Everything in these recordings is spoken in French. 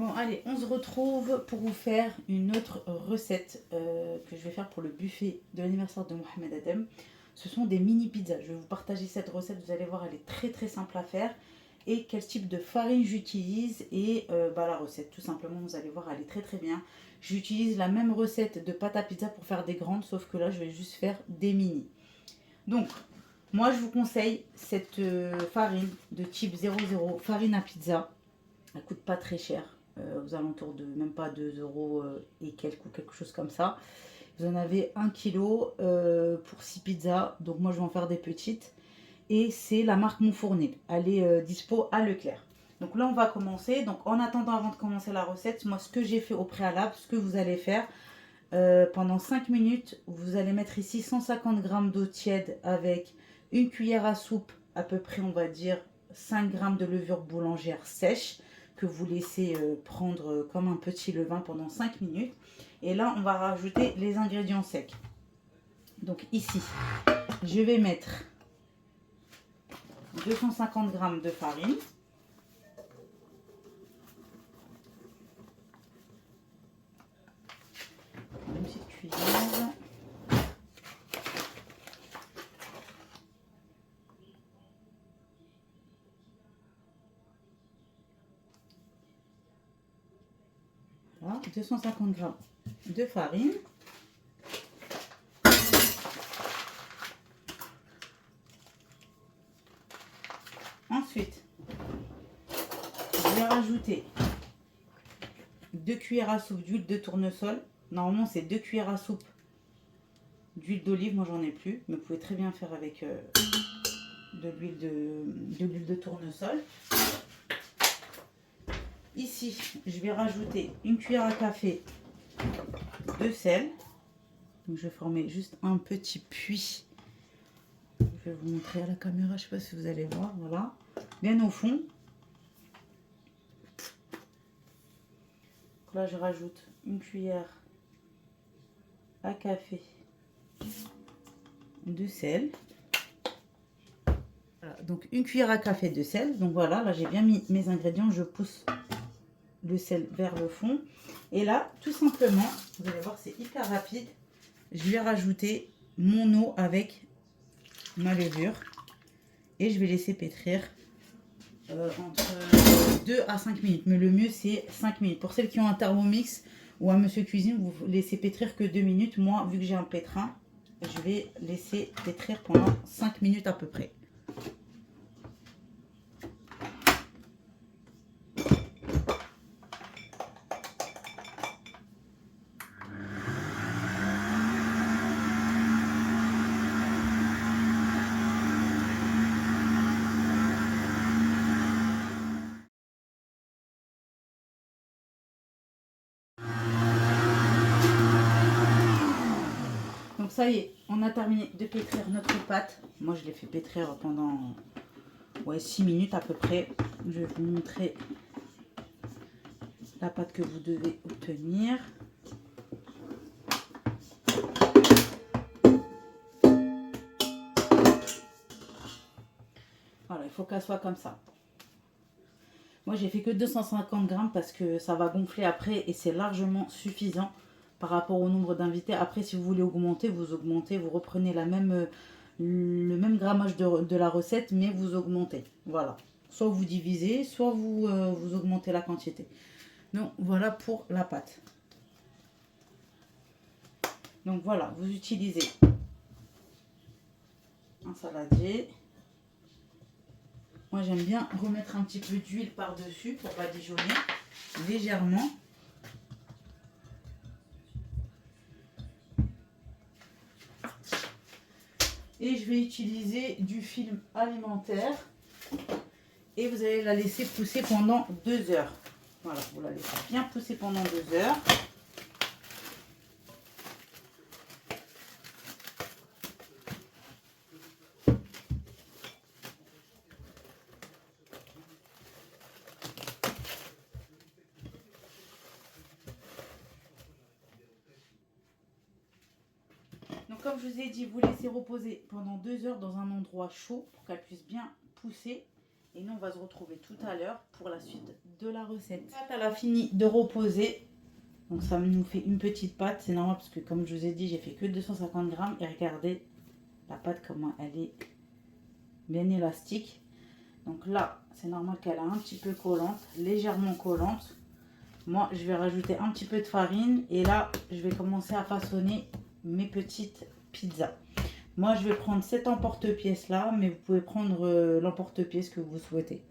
Bon, allez, on se retrouve pour vous faire une autre recette que je vais faire pour le buffet de l'anniversaire de Mohamed Adem. Ce sont des mini pizzas. Je vais vous partager cette recette, vous allez voir, elle est très très simple à faire. Et quel type de farine j'utilise et la recette, tout simplement, vous allez voir, elle est très très bien. J'utilise la même recette de pâte à pizza pour faire des grandes, sauf que là, je vais juste faire des mini. Donc, moi, je vous conseille cette farine de type 00, farine à pizza. Elle coûte pas très cher, aux alentours de même pas 2 euros et quelques ou quelque chose comme ça. Vous en avez 1 kilo pour 6 pizzas, donc moi je vais en faire des petites. Et c'est la marque Montfournil, elle est dispo à Leclerc. Donc là on va commencer, donc en attendant avant de commencer la recette, moi ce que j'ai fait au préalable, ce que vous allez faire, pendant 5 minutes, vous allez mettre ici 150 g d'eau tiède avec une cuillère à soupe, à peu près on va dire 5 g de levure boulangère sèche, que vous laissez prendre comme un petit levain pendant 5 minutes. Et là, on va rajouter les ingrédients secs. Donc ici, je vais mettre 250 g de farine. Une petite cuillère. Voilà, 250 g de farine. Ensuite, je vais rajouter 2 cuillères à soupe d'huile de tournesol. Normalement, c'est 2 cuillères à soupe d'huile d'olive. Moi, j'en ai plus, mais vous pouvez très bien faire avec de l'huile de tournesol. Ici, je vais rajouter une cuillère à café de sel. Donc, je vais former juste un petit puits. Je vais vous montrer à la caméra, je ne sais pas si vous allez voir. Voilà, bien au fond. Là, je rajoute une cuillère à café de sel. Voilà, donc une cuillère à café de sel. Donc voilà, là j'ai bien mis mes ingrédients. Je pousse le sel vers le fond. Et là, tout simplement, vous allez voir, c'est hyper rapide. Je vais rajouter mon eau avec ma levure. Et je vais laisser pétrir entre 2 à 5 minutes. Mais le mieux, c'est 5 minutes. Pour celles qui ont un Thermomix ou un Monsieur Cuisine, vous laissez pétrir que 2 minutes. Moi, vu que j'ai un pétrin, je vais laisser pétrir pendant 5 minutes à peu près. Donc ça y est, on a terminé de pétrir notre pâte. Moi, je l'ai fait pétrir pendant 6 minutes à peu près. Je vais vous montrer la pâte que vous devez obtenir. Voilà, il faut qu'elle soit comme ça. Moi, j'ai fait que 250 grammes parce que ça va gonfler après et c'est largement suffisant par rapport au nombre d'invités. Après, si vous voulez augmenter, vous reprenez le même grammage de la recette, mais vous augmentez. Voilà. Soit vous divisez, soit vous augmentez la quantité. Donc, voilà pour la pâte. Donc, voilà, vous utilisez un saladier. Moi, j'aime bien remettre un petit peu d'huile par-dessus pour badigeonner légèrement. Et je vais utiliser du film alimentaire. Et vous allez la laisser pousser pendant 2 heures. Voilà, vous la laissez bien pousser pendant 2 heures. Donc comme je vous ai dit, vous laissez reposer pendant 2 heures dans un endroit chaud pour qu'elle puisse bien pousser. Et nous, on va se retrouver tout à l'heure pour la suite de la recette. La pâte, elle a fini de reposer. Donc ça nous fait une petite pâte. C'est normal parce que comme je vous ai dit, j'ai fait que 250 grammes. Et regardez la pâte comment elle est bien élastique. Donc là, c'est normal qu'elle est un petit peu collante, légèrement collante. Moi, je vais rajouter un petit peu de farine. Et là, je vais commencer à façonner mes petites pizzas. Moi, je vais prendre cet emporte-pièce là, mais vous pouvez prendre l'emporte-pièce que vous souhaitez.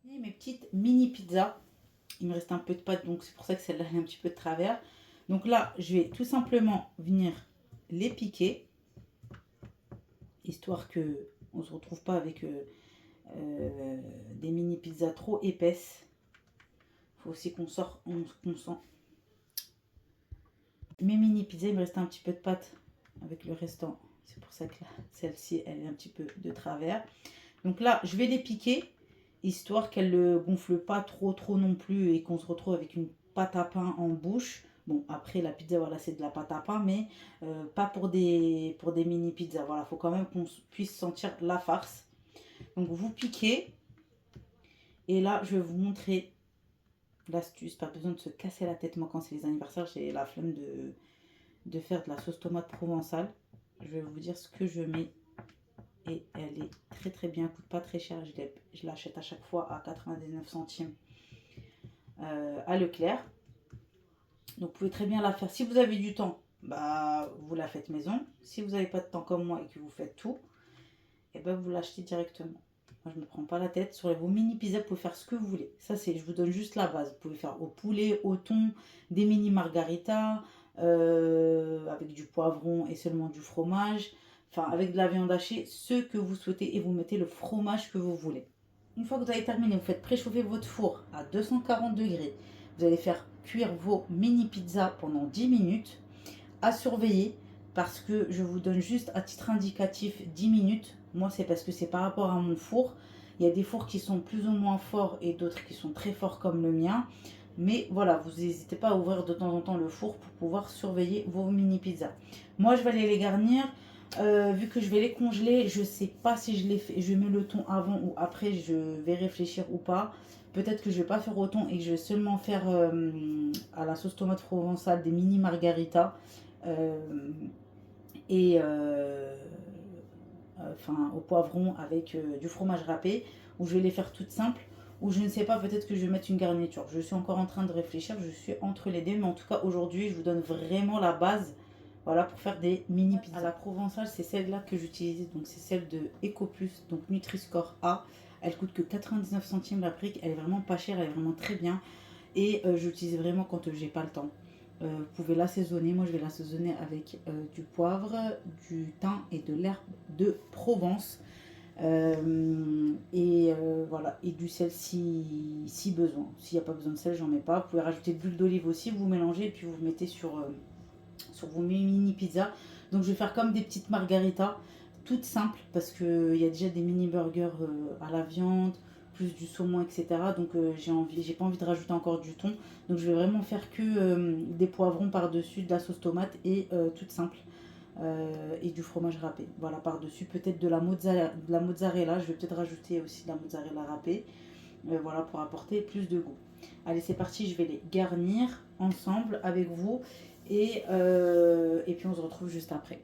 Et mes petites mini pizzas. Il me reste un peu de pâte, donc c'est pour ça que celle-là est un petit peu de travers. Donc là, je vais tout simplement venir les piquer, histoire que on se retrouve pas avec des mini pizzas trop épaisses. Il faut aussi qu'on sort, qu'on sent. Mes mini pizzas, il me reste un petit peu de pâte avec le restant. C'est pour ça que celle-ci, elle est un petit peu de travers. Donc là, je vais les piquer, histoire qu'elles ne gonflent pas trop non plus et qu'on se retrouve avec une pâte à pain en bouche. Bon, après, la pizza, voilà, c'est de la pâte à pain, mais pas pour des mini pizzas. Voilà, il faut quand même qu'on puisse sentir la farce. Donc, vous piquez. Et là, je vais vous montrer l'astuce. Pas besoin de se casser la tête. Moi, quand c'est les anniversaires, j'ai la flemme de faire de la sauce tomate provençale. Je vais vous dire ce que je mets. Et elle est très bien, elle coûte pas très cher. Je l'achète à chaque fois à 99 centimes à Leclerc. Donc vous pouvez très bien la faire. Si vous avez du temps, bah vous la faites maison. Si vous n'avez pas de temps comme moi et que vous faites tout, et ben vous l'achetez directement. Moi je me prends pas la tête. Sur vos mini pizzas, vous pouvez faire ce que vous voulez. Ça c'est, je vous donne juste la base. Vous pouvez faire au poulet, au thon, des mini margaritas, avec du poivron et seulement du fromage. Enfin avec de la viande hachée, ce que vous souhaitez, et vous mettez le fromage que vous voulez. Une fois que vous avez terminé, vous faites préchauffer votre four à 240 degrés. Vous allez faire cuire vos mini pizzas pendant 10 minutes. À surveiller, parce que je vous donne juste à titre indicatif 10 minutes. Moi, c'est parce que c'est par rapport à mon four. Il y a des fours qui sont plus ou moins forts et d'autres qui sont très forts comme le mien. Mais voilà, vous n'hésitez pas à ouvrir de temps en temps le four pour pouvoir surveiller vos mini pizzas. Moi, je vais aller les garnir. Vu que je vais les congeler, je sais pas si je mets le thon avant ou après, je vais réfléchir ou pas. Peut-être que je vais pas faire au thon et que je vais seulement faire à la sauce tomate provençale des mini margaritas euh, et enfin au poivron avec du fromage râpé, ou je vais les faire toutes simples, ou je ne sais pas, peut-être que je vais mettre une garniture. Je suis encore en train de réfléchir, je suis entre les deux, mais en tout cas aujourd'hui je vous donne vraiment la base. Voilà, pour faire des mini pizzas. À la provençale, c'est celle-là que j'utilise. Donc, c'est celle de EcoPlus, donc Nutri-Score A. Elle coûte que 99 centimes la brique. Elle est vraiment pas chère, elle est vraiment très bien. Et j'utilise vraiment quand j'ai pas le temps. Vous pouvez l'assaisonner. Moi, je vais l'assaisonner avec du poivre, du thym et de l'herbe de Provence. Voilà, et du sel si besoin. S'il n'y a pas besoin de sel, j'en mets pas. Vous pouvez rajouter de l'huile d'olive aussi. Vous mélangez et puis vous mettez sur vos mini pizzas. Donc je vais faire comme des petites margaritas, toutes simples, parce qu'il y a déjà des mini burgers à la viande, plus du saumon, etc. Donc j'ai pas envie de rajouter encore du thon. Donc je vais vraiment faire que des poivrons par-dessus, de la sauce tomate et toute simple. Et du fromage râpé. Voilà, par-dessus, peut-être de la mozzarella. Je vais peut-être rajouter aussi de la mozzarella râpée. Voilà, pour apporter plus de goût. Allez, c'est parti, je vais les garnir ensemble avec vous. Et puis on se retrouve juste après.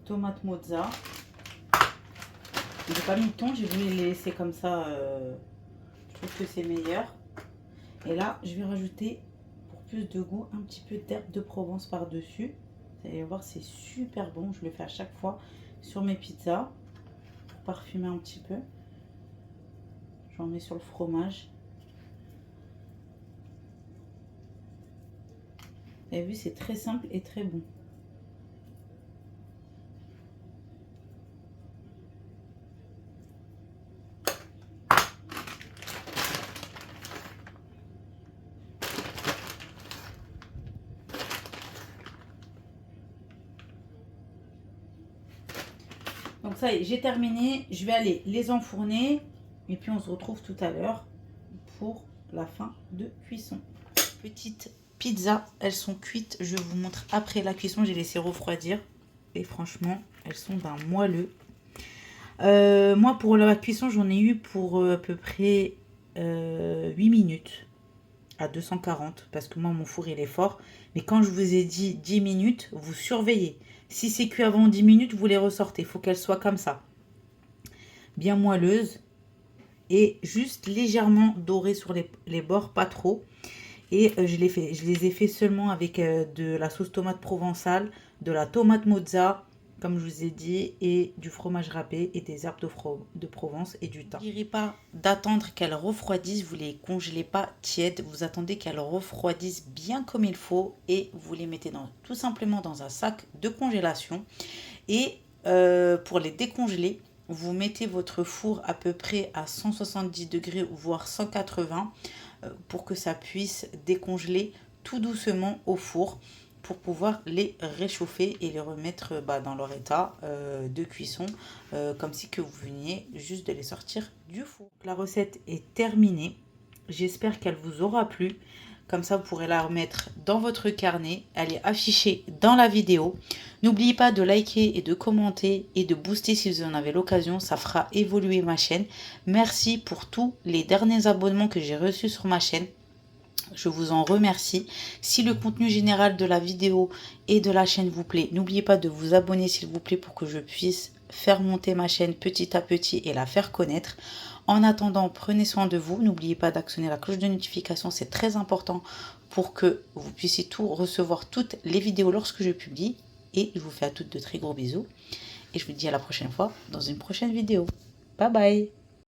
tomate mozza. J'ai pas mis de thon, j'ai voulu les laisser comme ça. Je trouve que c'est meilleur. Et là, je vais rajouter, pour plus de goût, un petit peu d'herbe de Provence par-dessus. Vous allez voir, c'est super bon. Je le fais à chaque fois sur mes pizzas pour parfumer un petit peu. J'en mets sur le fromage. Vous avez vu, c'est très simple et très bon. Donc ça y est, j'ai terminé. Je vais aller les enfourner. Et puis on se retrouve tout à l'heure pour la fin de cuisson. Petites pizzas, elles sont cuites. Je vous montre après la cuisson. J'ai laissé refroidir. Et franchement, elles sont d'un moelleux. Moi, pour la cuisson, j'en ai eu pour à peu près 8 minutes à 240. Parce que moi, mon four, il est fort. Mais quand je vous ai dit 10 minutes, vous surveillez. Si c'est cuit avant 10 minutes, vous les ressortez. Il faut qu'elles soient comme ça. Bien moelleuses. Et juste légèrement dorées sur les bords, pas trop. Et je les ai fait seulement avec de la sauce tomate provençale, de la tomate mozza, comme je vous ai dit, et du fromage râpé et des herbes de Provence et du thym. N'oubliez pas d'attendre qu'elles refroidissent, vous les congelez pas tièdes, vous attendez qu'elles refroidissent bien comme il faut et vous les mettez tout simplement dans un sac de congélation. Et pour les décongeler, vous mettez votre four à peu près à 170 degrés voire 180 pour que ça puisse décongeler tout doucement au four pour pouvoir les réchauffer et les remettre dans leur état de cuisson comme si que vous veniez juste de les sortir du four. La recette est terminée. J'espère qu'elle vous aura plu. Comme ça, vous pourrez la remettre dans votre carnet. Elle est affichée dans la vidéo. N'oubliez pas de liker et de commenter et de booster si vous en avez l'occasion. Ça fera évoluer ma chaîne. Merci pour tous les derniers abonnements que j'ai reçus sur ma chaîne. Je vous en remercie. Si le contenu général de la vidéo et de la chaîne vous plaît, n'oubliez pas de vous abonner s'il vous plaît pour que je puisse faire monter ma chaîne petit à petit et la faire connaître. En attendant, prenez soin de vous. N'oubliez pas d'actionner la cloche de notification. C'est très important pour que vous puissiez recevoir toutes les vidéos lorsque je publie. Et je vous fais à toutes de très gros bisous. Et je vous dis à la prochaine fois dans une prochaine vidéo. Bye bye.